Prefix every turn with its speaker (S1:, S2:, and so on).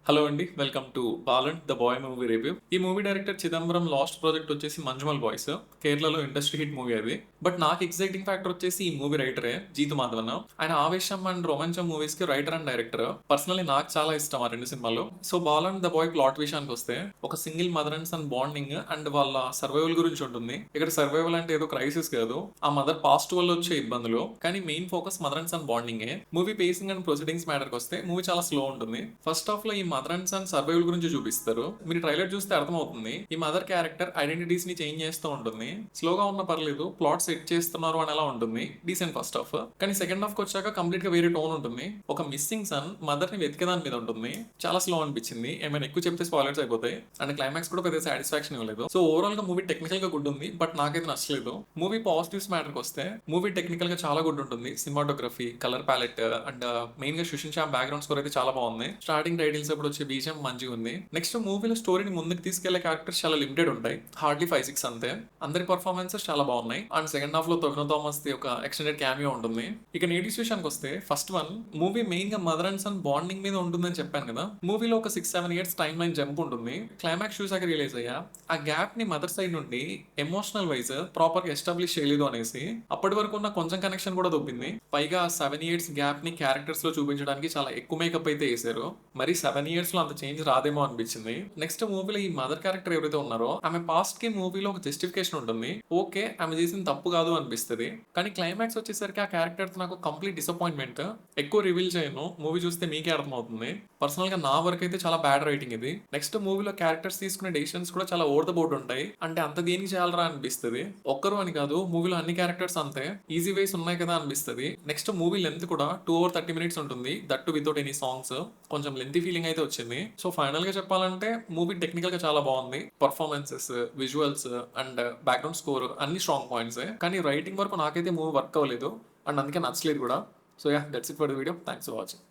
S1: Hello అండి. Welcome to 'Balan the boy' movie review. ఈ movie director Chidambaram last project వచ్చేసి 'Manjummel boys'. కేరళలో ఇండస్ట్రీ హిట్ మూవీ అది. బట్ నాకు ఎక్సైటింగ్ ఫ్యాక్టర్ వచ్చేసి ఈ మూవీ రైటరే జీతు మాధవన్. ఆయన 'ఆవేశం' అండ్ 'రోమాంచం' మూవీస్ కి రైటర్ అండ్ డైరెక్టర్. పర్సనల్లీ నాకు చాలా ఇష్టం ఆ రెండు సినిమాలు. So 'Balan the boy' plot విషయానికి వస్తే ఒక single mother and son bonding and వాళ్ళ సర్వైవల్ గురించి ఉంటుంది. ఇక్కడ సర్వైవల్ అంటే ఏదో క్రైసిస్ కాదు. ఆ మదర్ పాస్ట్ వల్ల వచ్చే ఇబ్బందులు. కానీ main focus mother and son బాండింగే. మూవీ పేసింగ్ అండ్ ప్రొసీడింగ్స్ మ్యాటర్కి వస్తే మూవీ చాలా స్లో ఉంటుంది. ఫస్ట్ హాఫ్ లో ఈ మదర్ అండ్ సన్ సర్వైవల్ గురించి చూపిస్తారు. మీరు ట్రైలర్ చూస్తే అర్థమవుతుంది. ఈ మదర్ క్యారెక్టర్ ఐడెంటిటీస్ ని చేంజ్ చేస్తూ ఉంటుంది. స్లోగా ఉన్న పర్లేదు, ప్లాట్ సెట్ చేస్తున్నారు అని అలా ఉంటుంది. Decent first half. కానీ సెకండ్ హాఫ్ కి వచ్చాక కంప్లీట్ గా వేరే టోన్ ఉంటుంది. ఒక మిస్సింగ్ సన్ మదర్ ని వెతికేదాని మీద ఉంటుంది. చాలా స్లో అనిపించింది. ఏమైనా ఎక్కువ చెప్తే స్పాయిలర్స్ అయిపోతాయి. అండ్ క్లైమాక్స్ కూడా పెద్ద సాటిస్ఫాక్షన్ ఇవ్వలేదు. సో ఓవరాల్ గా మూవీ టెక్నికల్ గా గుడ్ ఉంది, బట్ నాకైతే నచ్చలేదు. మూవీ పాజిటివ్స్ మ్యాటర్కి వస్తే మూవీ టెక్నికల్ గా చాలా గుడ్ ఉంటుంది. Cinematography, colour palette and main గా సుషిన్ శ్యామ్ బ్యాక్గ్రౌండ్ స్కోర్ అయితే చాలా బాగుంది. స్టార్టింగ్ టైటిల్స్ అప్పుడు వచ్చే బీజం మంచిగా ఉంది. నెక్స్ట్ మూవీలో స్టోరీని ముందుకు తీసుకెళ్లే క్యారెక్టర్స్ చాలా లిమిటెడ్ ఉంటాయి. హార్డ్లీ 5-6 అంతే. అందరి పర్ఫార్మెన్సెస్ చాలా బాగున్నాయి. అండ్ సెకండ్ హాఫ్ లో టొవినో థామస్ ది ఒక ఎక్స్టెండెడ్ క్యామియో ఉంటుంది. ఇక నెగిటివ్స్ విషయానికి వస్తే ఫస్ట్ వన్, మూవీ మెయిన్ గా మదర్ అండ్ సన్ బాండింగ్ మీద ఉంటుందని చెప్పాను కదా. మూవీలో ఒక 6-7 ఇయర్స్ టైమ్ లైన్ జంప్ ఉంటుంది. క్లైమాక్స్ చూసాక రిలీజ్ అయ్యా ఆ గ్యాప్ ని మదర్ సైడ్ నుండి ఎమోషనల్ వైజ్ ప్రాపర్ గా ఎస్టాబ్లిష్ చేయలేదు అనేసి అప్పటి వరకు ఉన్న కొంచెం కనెక్షన్ కూడా దొబ్బింది. పైగా 7 ఇయర్స్ గ్యాప్ ని క్యారెక్టర్స్ లో చూపించడానికి చాలా ఎక్కువ మేకప్ అయితే వేసారు. మరి 7 ఇయర్స్ లో అంత చేంజ్ రాదేమో అనిపించింది. నెక్స్ట్ మూవీలో ఈ మదర్ క్యారెక్టర్ ఎవరైతే ఉన్నారో ఆమె పాస్ట్ కి మూవీలో ఒక జస్టిఫికేషన్ ఉంటుంది. ఓకే, ఆమె చేసిన తప్పు కాదు అనిపిస్తుంది. కానీ క్లైమాక్స్ వచ్చేసరికి ఆ క్యారెక్టర్ నాకు కంప్లీట్ డిసప్పాయింట్మెంట్. ఎక్కువ రివీల్ చేయను, మూవీ చూస్తే మీకే అర్థమవుతుంది. పర్సనల్ గా నా వరకు అయితే చాలా బ్యాడ్ రైటింగ్ ఇది. నెక్స్ట్ మూవీలో క్యారెక్టర్స్ తీసుకునే డెసిషన్స్ కూడా చాలా ఓవర్ ద బోర్డ్ ఉంటాయి. అంటే అంత దేనికి చేయాలరా అనిపిస్తుంది. ఒక్కరు అని కాదు, మూవీలో అన్ని క్యారెక్టర్స్ అంతే. ఈజీ వేస్ ఉన్నాయి కదా అనిపిస్తుంది. నెక్స్ట్ మూవీ లెంత్ కూడా 2 hours 30 minutes ఉంటుంది. That without any songs. కొంచెం లెంతీ ఫీలింగ్ అయితే వచ్చింది. సో ఫైనల్ గా చెప్పాలంటే మూవీ టెక్నికల్ గా చాలా బాగుంది. Performances, visuals and background score అన్ని స్ట్రాంగ్ పాయింట్స్. కానీ రైటింగ్ వరకు నాకైతే మూవీ వర్క్ అవ్వలేదు అండ్ అందుకే నచ్చలేదు కూడా. So yeah, that's it for the video. Thanks for watching.